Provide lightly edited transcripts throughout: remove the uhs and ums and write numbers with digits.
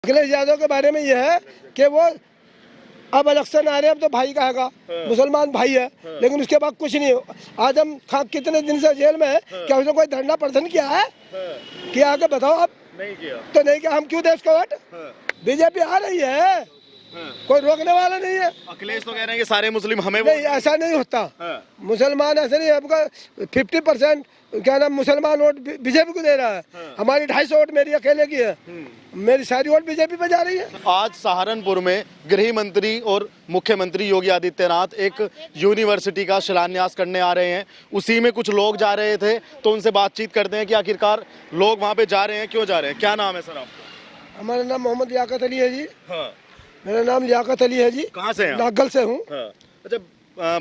अखिलेश यादव के बारे में यह है कि वो अब इलेक्शन आ रहे हैं, अब तो भाई कहेगा मुसलमान भाई है, लेकिन उसके बाद कुछ नहीं। आजम खान कितने दिन से जेल में है, क्या उसने कोई धरना प्रदर्शन किया है? किया आगे बताओ। अब नहीं किया तो नहीं किया, हम क्यों देश को वोट? बीजेपी आ रही है, कोई रोकने वाला नहीं है। अखिलेश तो कह रहे हैं कि सारे मुस्लिम हमें नहीं, ऐसा नहीं होता। मुसलमान ऐसा नहीं, आपका 50% क्या नाम मुसलमान वोट बीजेपी को दे रहा है। हमारी 250 वोट मेरी अकेले की है, मेरी सारी वोट बीजेपी पे जा रही है। आज सहारनपुर में गृह मंत्री और मुख्यमंत्री योगी आदित्यनाथ एक यूनिवर्सिटी का शिलान्यास करने आ रहे हैं। उसी में कुछ लोग जा रहे थे, तो उनसे बातचीत करते हैं कि आखिरकार लोग वहाँ पे जा रहे हैं, क्यों जा रहे हैं। क्या नाम है सर आपका? हमारा नाम मोहम्मद लियाकत अली है जी। हाँ। मेरा नाम लियाकत अली है जी। कहाँ से हैं आप? नागल से हूँ। हाँ। अच्छा,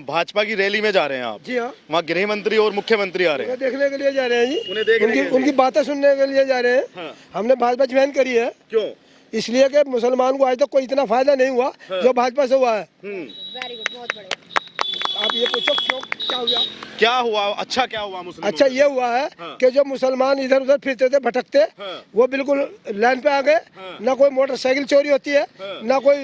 भाजपा की रैली में जा रहे हैं आप? जी हाँ। वहाँ गृह मंत्री और मुख्यमंत्री आ रहे हैं। देखने के लिए जा रहे हैं जी, उन्हें देखने के लिए? उनकी बातें सुनने के लिए जा रहे हैं। हाँ। हमने भाजपा ज्वाइन करी है। क्यों? इसलिए कि मुसलमान को आज तक कोई इतना फायदा नहीं हुआ जो भाजपा से हुआ है। वेरी गुड, बहुत बढ़िया। आप ये पूछो क्यों, क्या हुआ? क्या हुआ? अच्छा क्या हुआ मुस्लिम? अच्छा ये हुआ है कि जो मुसलमान इधर उधर फिरते थे भटकते, वो बिल्कुल लाइन पे आ गए। ना कोई मोटरसाइकिल चोरी होती है, ना कोई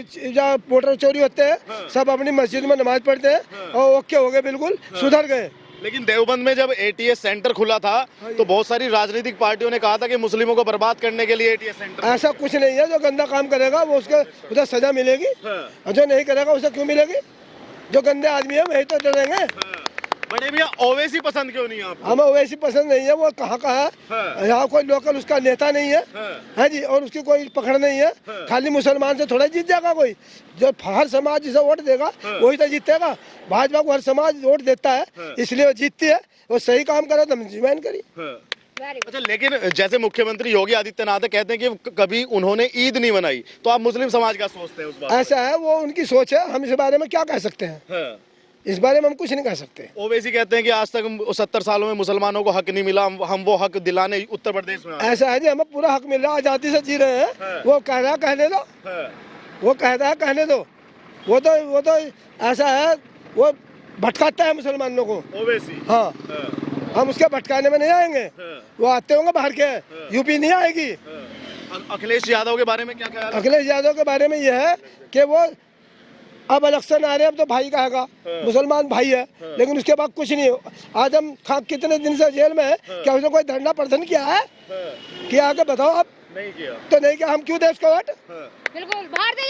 मोटर चोरी होते हैं। सब अपनी मस्जिद में नमाज पढ़ते हैं और ओके हो गए, बिल्कुल सुधर गए। लेकिन देवबंद में जब एटीएस सेंटर खुला था तो बहुत सारी राजनीतिक पार्टियों ने कहा था कि मुस्लिमों को बर्बाद करने के लिए एटीएस सेंटर। ऐसा कुछ नहीं है, जो गंदा काम करेगा वो उसके उधर सजा मिलेगी, और जो नहीं करेगा उसे क्यों मिलेगी? जो गंदे आदमी है वही तो डरेंगे। बड़े भैया ओवैसी पसंद क्यों नहीं आपको? हमें ओवैसी पसंद नहीं है, वो कहाँ का है। यहाँ कोई लोकल उसका नेता नहीं है जी, और उसकी कोई पकड़ नहीं है। खाली मुसलमान से थोड़ा जीत जाएगा कोई, जो हर समाज जिसे वोट देगा वही तो जीतेगा। भाजपा को हर समाज वोट देता है, इसलिए वो जीतती है। वो सही काम करे तो हम ज्वाइन करी। अच्छा, लेकिन जैसे मुख्यमंत्री योगी आदित्यनाथ कहते हैं कि कभी उन्होंने ईद नहीं मनाई, तो आप मुस्लिम समाज क्या सोचते हैं उस बात? ऐसा है, वो उनकी सोच है, हम इस बारे में क्या कह सकते हैं? इस बारे में हम कुछ नहीं कह सकते। ओवैसी कहते हैं कि आज तक 70 सालों में मुसलमानों को हक नहीं मिला, हम वो हक दिलाने उत्तर प्रदेश में आए। ऐसा है जी, हमें पूरा हक मिल रहा है, आजादी से जी रहे हैं। वो कह रहा है कहने दो, वो कहता है कहने दो। वो तो ऐसा है, वो भटकाता है मुसलमानों को ओवैसी। हाँ, हम उसके भटकाने में नहीं आएंगे। वो आते होंगे बाहर के, यूपी नहीं आएगी। अखिलेश यादव के बारे में क्या ख्याल? अखिलेश यादव के बारे में यह है कि वो अब इलेक्शन आ रहे हैं, अब तो भाई कहेगा मुसलमान भाई है, लेकिन उसके बाद कुछ नहीं। आजम खान कितने दिन से जेल में है, क्या उसने कोई धरना प्रदर्शन किया है? किया आगे बताओ। अब नहीं किया तो नहीं किया, हम क्यों देश को वोट? बिल्कुल, भारतीय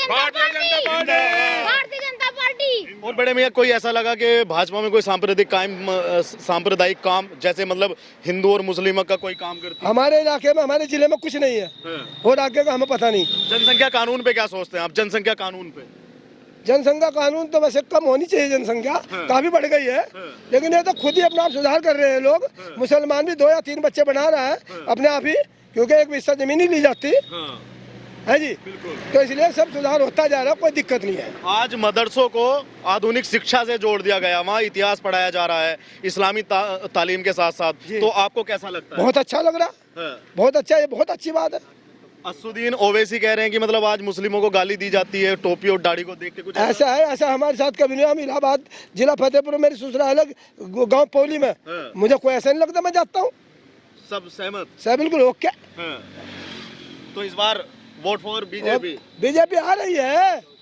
जनता पार्टी। और बड़े भैया कोई ऐसा लगा कि भाजपा में कोई सांप्रदायिक काम, जैसे मतलब हिंदू और मुस्लिम का कोई काम करती है? हमारे इलाके में, हमारे जिले में कुछ नहीं है, और आगे का हमें पता नहीं। जनसंख्या कानून पे क्या सोचते हैं आप? जनसंख्या कानून पे? जनसंख्या कानून तो वैसे कम होनी चाहिए, जनसंख्या काफी बढ़ गई है, लेकिन ये तो खुद ही अपना आप सुधार कर रहे हैं लोग। मुसलमान भी 2 या 3 बच्चे बना रहा है अपने आप ही, क्योंकि एक भी हिस्सा जमीन ही ली जाती है जी। तो इसलिए सब सुधार होता जा रहा है, कोई दिक्कत नहीं है। आज मदरसों को आधुनिक शिक्षा से जोड़ दिया गया, वहाँ इतिहास पढ़ाया जा रहा है इस्लामी तालीम के साथ साथ, तो आपको कैसा लगता है? बहुत अच्छा लग रहा है, बहुत अच्छा, ये बहुत अच्छी बात है। असुद्दीन ओवैसी कह रहे हैं कि मतलब आज मुस्लिमों को गाली दी जाती है टोपी और दाढ़ी को देख के। कुछ ऐसा है, ऐसा हमारे साथ कभी नहीं। हम इलाहाबाद जिला फतेहपुर, मेरी ससुराल गाँव पौली में, मुझे कोई ऐसा नहीं लगता, मैं जाता हूँ। सब सहमत? सब बिल्कुल ओके। तो इस बार वोट फॉर बीजेपी? बीजेपी आ रही है,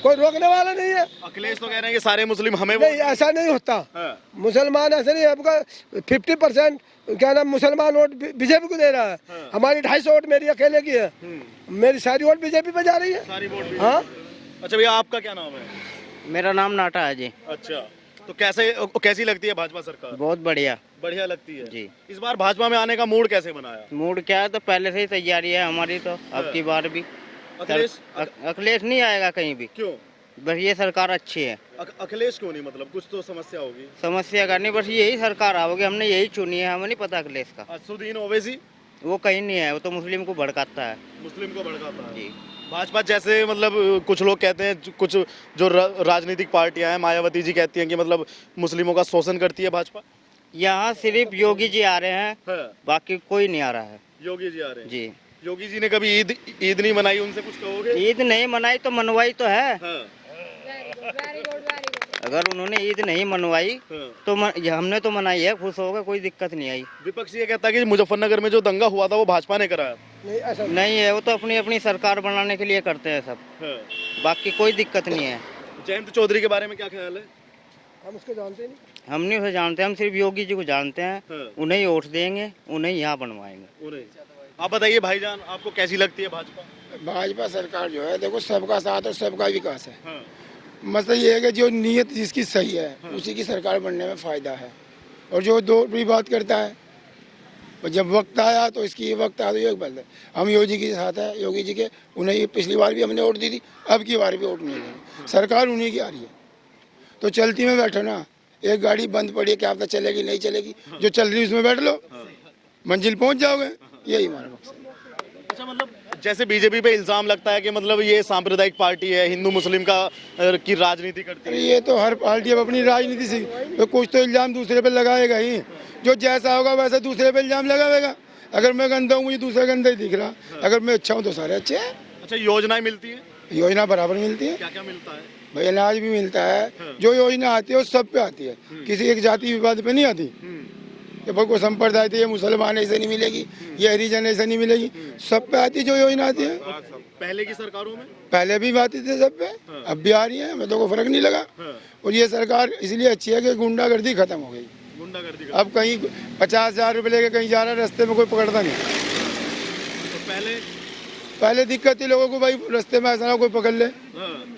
कोई रोकने वाला नहीं है। अखिलेश तो कह रहे हैं कि सारे मुस्लिम हमें नहीं, ऐसा नहीं होता। मुसलमान ऐसा नहीं, आपका 50% क्या नाम मुसलमान वोट बीजेपी को दे रहा है। हमारी 250 वोट मेरी अकेले की है, मेरी सारी वोट बीजेपी पे जा रही है। सारी वोट? हाँ। अच्छा भैया, आपका क्या नाम है? मेरा नाम नाटा है जी। अच्छा, तो कैसी लगती है भाजपा सरकार? बहुत बढ़िया। बढ़िया लगती है जी। इस बार भाजपा में आने का मूड कैसे बनाया? मूड क्या है, तो पहले से ही तैयारी है हमारी, तो अब की बार भी अखिलेश नहीं आएगा कहीं भी। क्यों? बस ये सरकार अच्छी है। अखिलेश क्यों नहीं? मतलब कुछ तो समस्या होगी। समस्या का नहीं, बस यही सरकार आओगी, हमने यही चुनी है, हमें नहीं पता अखिलेश का। असुद्दीन ओवैसी वो कहीं नहीं है, वो तो मुस्लिम को भड़काता है। मुस्लिम को भड़काता है जी। भाजपा जैसे मतलब कुछ लोग कहते हैं, कुछ जो राजनीतिक पार्टियां हैं, मायावती जी कहती हैं कि मतलब मुस्लिमों का शोषण करती है भाजपा। यहाँ सिर्फ योगी जी आ रहे हैं, बाकी कोई नहीं आ रहा है। योगी जी आ रहे हैं जी। योगी जी ने कभी ईद नहीं मनाई, उनसे कुछ कहोगे? ईद नहीं मनाई तो मनवाई तो है। Very good, very good. अगर उन्होंने ईद नहीं मनवाई तो हमने तो मनाई है, खुश हो गए, कोई दिक्कत नहीं आई। विपक्ष ये कहता है कि मुजफ्फरनगर में जो दंगा हुआ था वो भाजपा ने कराया। नहीं ऐसा नहीं है, वो तो अपनी अपनी सरकार बनाने के लिए करते हैं सब, बाकी कोई दिक्कत नहीं है। जयंत चौधरी के बारे में क्या ख्याल है? हम उसको जानते नहीं। हम नहीं उसे जानते, हम सिर्फ योगी जी को जानते हैं, उन्हें ही वोट देंगे, उन्हें यहाँ बनवाएंगे। आप बताइए भाईजान, आपको कैसी लगती है भाजपा? भाजपा सरकार जो है देखो सबका साथ और सबका विकास है। मसला ये है कि जो नीयत जिसकी सही है उसी की सरकार बनने में फायदा है, और जो दो भी बात करता है और जब वक्त आया तो इसकी वक्त आया तो ये बात है। हम योगी जी के साथ है, योगी जी के, उन्हें पिछली बार भी हमने वोट दी थी, अब की बार भी वोट नहीं देंगे, सरकार उन्हीं की आ रही है। तो चलती में बैठो ना, एक गाड़ी बंद पड़ी है, क्या पता चलेगी नहीं चलेगी, जो चल रही है उसमें बैठ लो, मंजिल पहुंच जाओगे, यही हमारा मकसद है। अच्छा, मतलब जैसे बीजेपी पे इल्जाम लगता है कि मतलब ये सांप्रदायिक पार्टी है, हिंदू मुस्लिम की राजनीति करती अरे है। ये तो हर पार्टी अब अपनी राजनीति से तो कुछ तो इल्जाम दूसरे पे लगाएगा ही, जो जैसा होगा वैसा दूसरे पे इल्जाम लगाएगा। अगर मैं गंदा हूँ मुझे दूसरा गंदा ही दिख रहा, अगर मैं अच्छा हूँ तो सारे अच्छे हैं। अच्छा, योजनाएं मिलती है? योजना बराबर मिलती है, क्या क्या मिलता है? भाई अनाज भी मिलता है, जो योजना आती है वो सब पे आती है, किसी एक जाति विवाद पे नहीं आती। कि भाई कोई संप्रदाय थी, ये मुसलमान ऐसे नहीं मिलेगी, ये हरिजन ऐसे नहीं मिलेगी, सब पे आती है जो योजना आती है। पहले की सरकारों में पहले भी आती थी सब पे, अब भी आ रही है, हमें तो कोई फर्क नहीं लगा। और ये सरकार इसलिए अच्छी है कि गुंडागर्दी खत्म हो गई। गुंडागर्दी अब कहीं 50,000 रुपये लेके कहीं जा रहा है, रास्ते में कोई पकड़ता नहीं। तो पहले दिक्कत थी लोगों को, भाई रास्ते में ऐसा ना कोई पकड़ ले,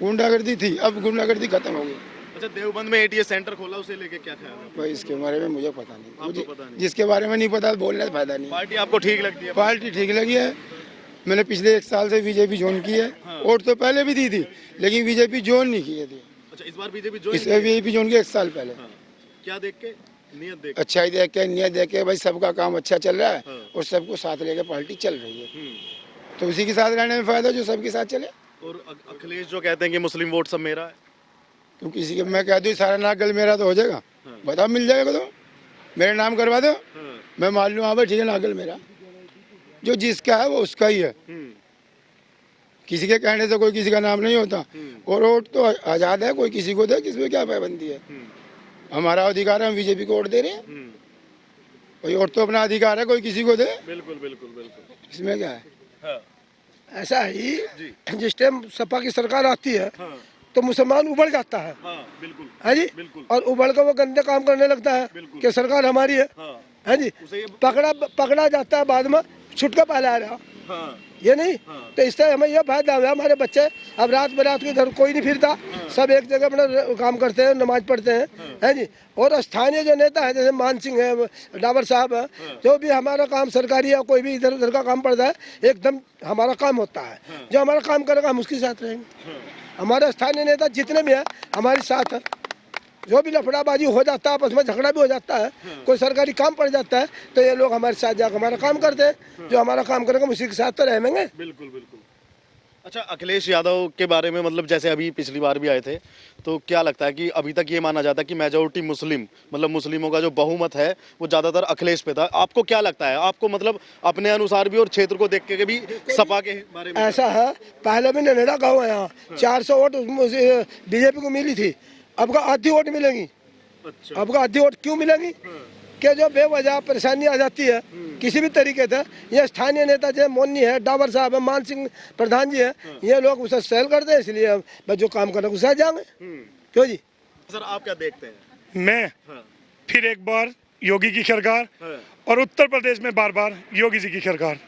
गुंडागर्दी थी, अब गुंडागर्दी खत्म हो गई। अच्छा, देवबंद में एटीएस सेंटर खोला, उसे लेके क्या ख्याल है? भाई इसके बारे में मुझे पता नहीं, आपको मुझे पता नहीं? जिसके बारे में नहीं पता बोलने से फायदा नहीं। पार्टी आपको ठीक लगती है? पार्टी ठीक लगी है, मैंने पिछले 1 साल से बीजेपी ज्वाइन की है, वोट तो पहले भी दी थी लेकिन बीजेपी ज्वाइन नहीं की थी। अच्छा, इस बार बीजेपी इसलिए बीजेपी ज्वाइन की 1 साल पहले। क्या देख के? नियत देख अच्छाई देख के, नियत देख के, भाई सबका काम अच्छा चल रहा है और सबको साथ लेके पार्टी चल रही है, तो उसी के साथ रहने में फायदा जो सबके साथ चले। और अखिलेश जो कहते हैं कि मुस्लिम वोट सब मेरा है, तो किसी के मैं कह दूँ सारा नागल मेरा तो हो जाएगा, बताओ मिल जाएगा तो मेरे नाम करवा दो, मैं मान लूँ हाँ भाई ठीक है नागल मेरा, जो जिसका है वो उसका ही है, किसी के कहने से कोई किसी का नाम नहीं होता। और वोट तो आज़ाद है, कोई किसी को दे, किसी में क्या पाबंदी है, हमारा अधिकार है, हम बीजेपी को वोट दे रहे हैं, कोई वोट तो अपना अधिकार है, कोई किसी को दे। बिल्कुल बिल्कुल बिल्कुल, इसमें क्या है? ऐसा ही जिस टाइम सपा की सरकार आती है तो मुसलमान उबड़ जाता है, बिल्कुल है जी, और उबड़ कर वो गंदे काम करने लगता है कि सरकार हमारी है जी, पकड़ा जाता है, बाद में छुटका पहले आ रहा, ये नहीं। तो इससे हमें यह फायदा हुआ, हमारे बच्चे अब रात बरात के घर कोई नहीं फिरता, सब एक जगह अपना काम करते हैं, नमाज पढ़ते हैं, है जी। और स्थानीय जो नेता है जैसे मान सिंह है, डावर साहब है, जो भी हमारा काम सरकारी या कोई भी इधर उधर का काम पड़ता है, एकदम हमारा काम होता है, जो हमारा काम करेगा हम उसके साथ रहेंगे। हमारे स्थानीय नेता जितने भी हैं हमारे साथ है, जो भी लफड़ाबाजी हो जाता है, आपस में झगड़ा भी हो जाता है, कोई सरकारी काम पड़ जाता है, तो ये लोग हमारे साथ जाकर हमारा काम करते हैं, जो हमारा काम करेंगे उसी के साथ तो रहेंगे। बिल्कुल बिल्कुल। अच्छा, अखिलेश यादव के बारे में मतलब जैसे अभी पिछली बार भी आए थे, तो क्या लगता है कि अभी तक ये माना जाता है कि मेजोरिटी मुस्लिम, मतलब मुस्लिमों का जो बहुमत है वो ज्यादातर अखिलेश पे था, आपको क्या लगता है? आपको मतलब अपने अनुसार भी और क्षेत्र को देख के भी सपा के बारे में ऐसा है, पहले भी ननेड़ा गाँव है, यहाँ 400 वोट बीजेपी को मिली थी, अब का आधी वोट मिलेगी। अच्छा। अब का आधी वोट क्यों मिलेगी कि जो बेवजह परेशानी आ जाती है किसी भी तरीके से, ये स्थानीय नेता जो मोन्नी है, डावर साहब है, मान सिंह प्रधान जी है, ये लोग उसे सहल करते हैं, इसलिए जो काम करने को जाएंगे। क्यों जी? सर आप क्या देखते हैं? मैं फिर एक बार योगी की सरकार, और उत्तर प्रदेश में बार बार योगी जी की सरकार,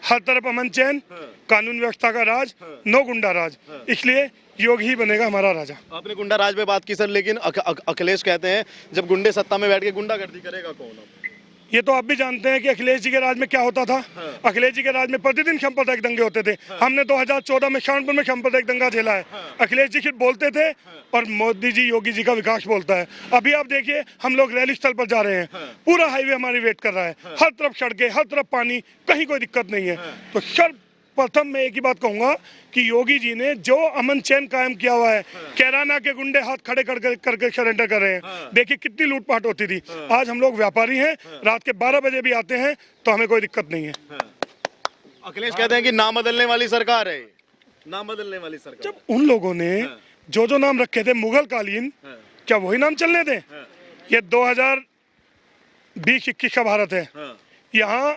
हर तरफ अमन चैन, कानून व्यवस्था का राज, नो गुंडा राज, इसलिए योगी ही बनेगा हमारा राजा। आपने गुंडा राज पे बात की सर, लेकिन अखिलेश कहते हैं जब गुंडे सत्ता में बैठ के गुंडागर्दी करेगा कौन? ये तो आप भी जानते हैं कि अखिलेश जी के राज में क्या होता था। अखिलेश जी के राज में प्रतिदिन सांप्रदायिक दंगे होते थे। हमने 2014 में शानपुर में सांप्रदायिक दंगा झेला है। अखिलेश जी सिर्फ बोलते थे और मोदी जी योगी जी का विकास बोलता है। अभी आप देखिए हम लोग रैली स्थल पर जा रहे हैं, पूरा हाईवे हमारी वेट कर रहा है, हर तरफ सड़कें, हर तरफ पानी, कहीं कोई दिक्कत नहीं है। तो सर्वप्रथम मैं एक ही बात कहूंगा कि योगी जी ने जो अमन चैन कायम किया हुआ है, कैराना के गुंडे हाथ खड़े करके सरेंडर कर रहे हैं। देखिए कितनी लूटपाट होती थी। आज हम लोग व्यापारी हैं, रात के 12 बजे भी आते हैं तो हमें कोई दिक्कत नहीं है। अखिलेश कहते हैं कि नाम बदलने वाली सरकार है, नाम बदलने वाली सरकार। जब उन लोगों ने जो नाम रखे थे मुगल कालीन क्या वही नाम चलने दें? ये 2020-21 का भारत है। यहाँ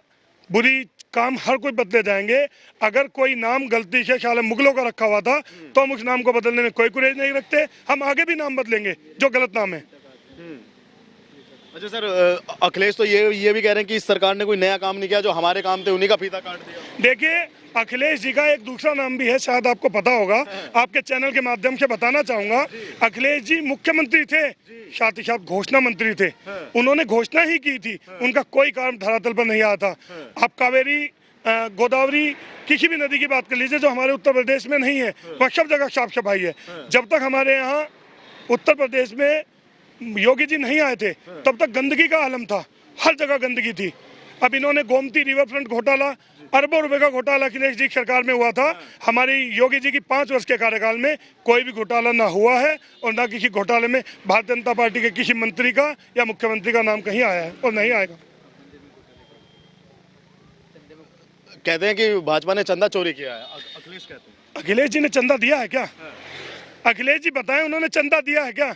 बुरी काम हर कोई बदले जाएंगे। अगर कोई नाम गलती से ख्याल मुगलों का रखा हुआ था तो हम उस नाम को बदलने में कोई गुरेज नहीं रखते। हम आगे भी नाम बदलेंगे जो गलत नाम है। अच्छा सर, अखिलेश तो ये भी कह रहे हैं कि इस सरकार ने कोई नया काम नहीं किया, जो हमारे काम थे उन्हीं का फीता काट दिया। देखिए, अखिलेश जी का एक दूसरा नाम भी है, शायद आपको पता होगा। आपके चैनल के माध्यम से बताना चाहूंगा, अखिलेश जी मुख्यमंत्री थे, साथ ही साथ घोषणा मंत्री थे। उन्होंने घोषणा ही की थी, उनका कोई काम धरातल पर नहीं आया था। आप कावेरी, गोदावरी, किसी भी नदी की बात कर लीजिए जो हमारे उत्तर प्रदेश में नहीं है, वह सब जगह साफ सफाई है। जब तक हमारे यहाँ उत्तर प्रदेश में योगी जी नहीं आए थे तब तक गंदगी का आलम था, हर जगह गंदगी थी। अब इन्होंने गोमती रिवर फ्रंट घोटाला, अरबों रुपए का घोटाला अखिलेश जी की सरकार में हुआ था। हमारी योगी जी की 5 वर्ष के कार्यकाल में कोई भी घोटाला ना हुआ है और ना किसी घोटाले में भारतीय जनता पार्टी के किसी मंत्री का या मुख्यमंत्री का नाम कहीं आया है और नहीं आएगा। कहते हैं कि भाजपा ने चंदा चोरी किया है, अखिलेश कहते हैं। अखिलेश जी ने चंदा दिया है क्या? अखिलेश जी बताएं, उन्होंने चंदा दिया है क्या?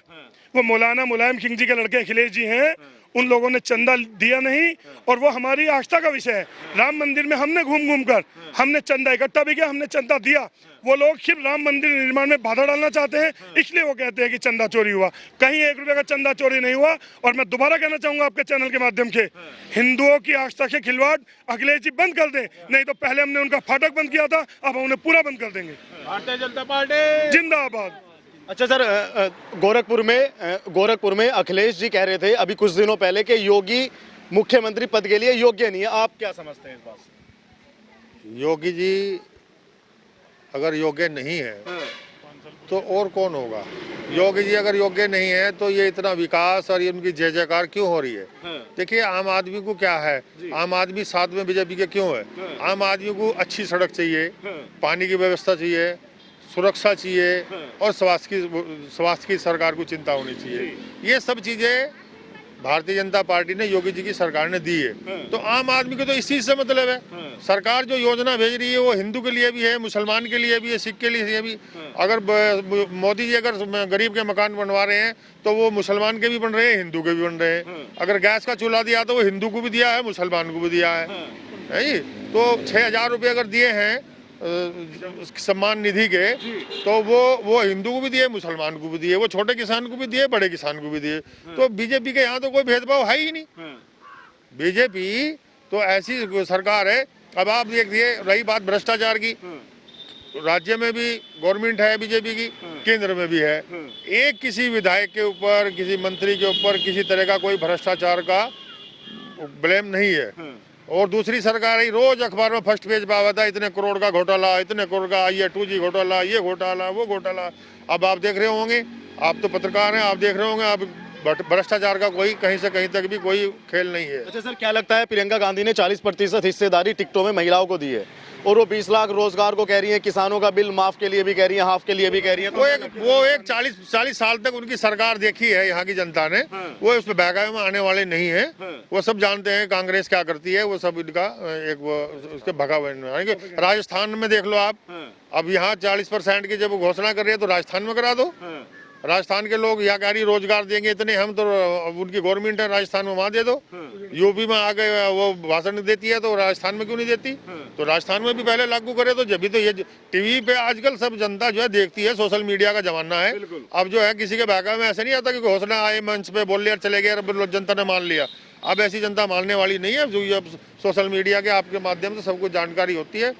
वो मौलाना मुलायम सिंह जी के लड़के अखिलेश जी हैं, उन लोगों ने चंदा दिया नहीं। और वो हमारी आस्था का विषय है। राम मंदिर में हमने घूम कर हमने चंदा इकट्ठा भी किया, हमने चंदा दिया। वो लोग सिर्फ राम मंदिर निर्माण में बाधा डालना चाहते हैं, इसलिए वो कहते हैं कि चंदा चोरी हुआ। कहीं 1 रुपए का चंदा चोरी नहीं हुआ। और मैं दोबारा कहना चाहूंगा आपके चैनल के माध्यम से, हिंदुओं की आस्था से खिलवाड़ अखिलेश जी बंद कर दें, नहीं तो पहले हमने उनका फाटक बंद किया था, अब हम उन्हें पूरा बंद कर देंगे। भारतीय जनता पार्टी जिंदाबाद। अच्छा सर, गोरखपुर में अखिलेश जी कह रहे थे अभी कुछ दिनों पहले कि योगी मुख्यमंत्री पद के लिए योग्य नहीं है। आप क्या समझते हैं इस बात से? योगी जी अगर योग्य नहीं है तो और कौन होगा? योगी जी अगर योग्य नहीं है तो ये इतना विकास और ये उनकी जय जयकार क्यों हो रही है? देखिए, आम आदमी को क्या है, आम आदमी साथ में बीजेपी के क्यों है? आम आदमी को अच्छी सड़क चाहिए, पानी की व्यवस्था चाहिए, सुरक्षा चाहिए और स्वास्थ्य की सरकार को चिंता होनी चाहिए। ये सब चीजें भारतीय जनता पार्टी ने योगी जी की सरकार ने दी है। तो आम आदमी को तो इस चीज से मतलब है। सरकार जो योजना भेज रही है वो हिंदू के लिए भी है, मुसलमान के लिए भी है, सिख के लिए भी। अगर मोदी जी अगर गरीब के मकान बनवा रहे हैं तो वो मुसलमान के भी बन रहे हैं, हिंदू के भी बन रहे हैं। अगर गैस का चूल्हा दिया तो वो हिंदू को भी दिया है, मुसलमान को भी दिया है। तो 6,000 रुपये अगर दिए हैं सम्मान निधि के, तो वो हिंदू को भी दिए, मुसलमान को भी दिए, वो छोटे किसान को भी दिए, बड़े किसान को भी दिए। तो बीजेपी के यहाँ तो कोई भेदभाव है ही नहीं। बीजेपी तो ऐसी सरकार है। अब आप देखिए, रही बात भ्रष्टाचार की, राज्य में भी गवर्नमेंट है बीजेपी की, केंद्र में भी है। एक किसी विधायक के ऊपर, किसी मंत्री के ऊपर किसी तरह का कोई भ्रष्टाचार का ब्लेम नहीं है। और दूसरी सरकार ही रोज अखबार में फर्स्ट पेज पे आवा था, इतने करोड़ का घोटाला, इतने करोड़ का ये 2G घोटाला, ये घोटाला, वो घोटाला। अब आप देख रहे होंगे, आप तो पत्रकार हैं, आप देख रहे होंगे, आप भ्रष्टाचार का कोई कहीं से कहीं तक भी कोई खेल नहीं है। अच्छा सर, क्या लगता है प्रियंका गांधी ने 40% हिस्सेदारी टिकटों में महिलाओं को दी है और वो 20 लाख रोजगार को कह रही है, किसानों का बिल माफ के लिए भी कह रही है, हाफ के लिए भी कह रही है। वो एक 40 साल तक उनकी सरकार देखी है यहाँ की जनता ने। वो उसमें बहकावे में आने वाले नहीं है। वो सब जानते हैं कांग्रेस क्या करती है, वो सब इनका एक वो उसके भगावे में। राजस्थान में देख लो आप, अब यहाँ 40% की जब घोषणा कर रही है तो राजस्थान में करा दो। राजस्थान के लोग यहाँ कह रही रोजगार देंगे इतने, हम तो उनकी गवर्नमेंट है राजस्थान में, वहाँ दे दो। यूपी में आगे वो भाषण देती है तो राजस्थान में क्यों नहीं देती? तो राजस्थान में भी पहले लागू करे तो जब भी। तो ये टीवी पे आजकल सब जनता जो है देखती है, सोशल मीडिया का जमाना है। अब जो है किसी के बहकावे में ऐसे नहीं आता कि घोषणा आए मंच पे बोल लिया चले गए, जनता ने मान लिया। अब ऐसी जनता मानने वाली नहीं है। जो सोशल मीडिया के आपके माध्यम से सबको जानकारी होती है।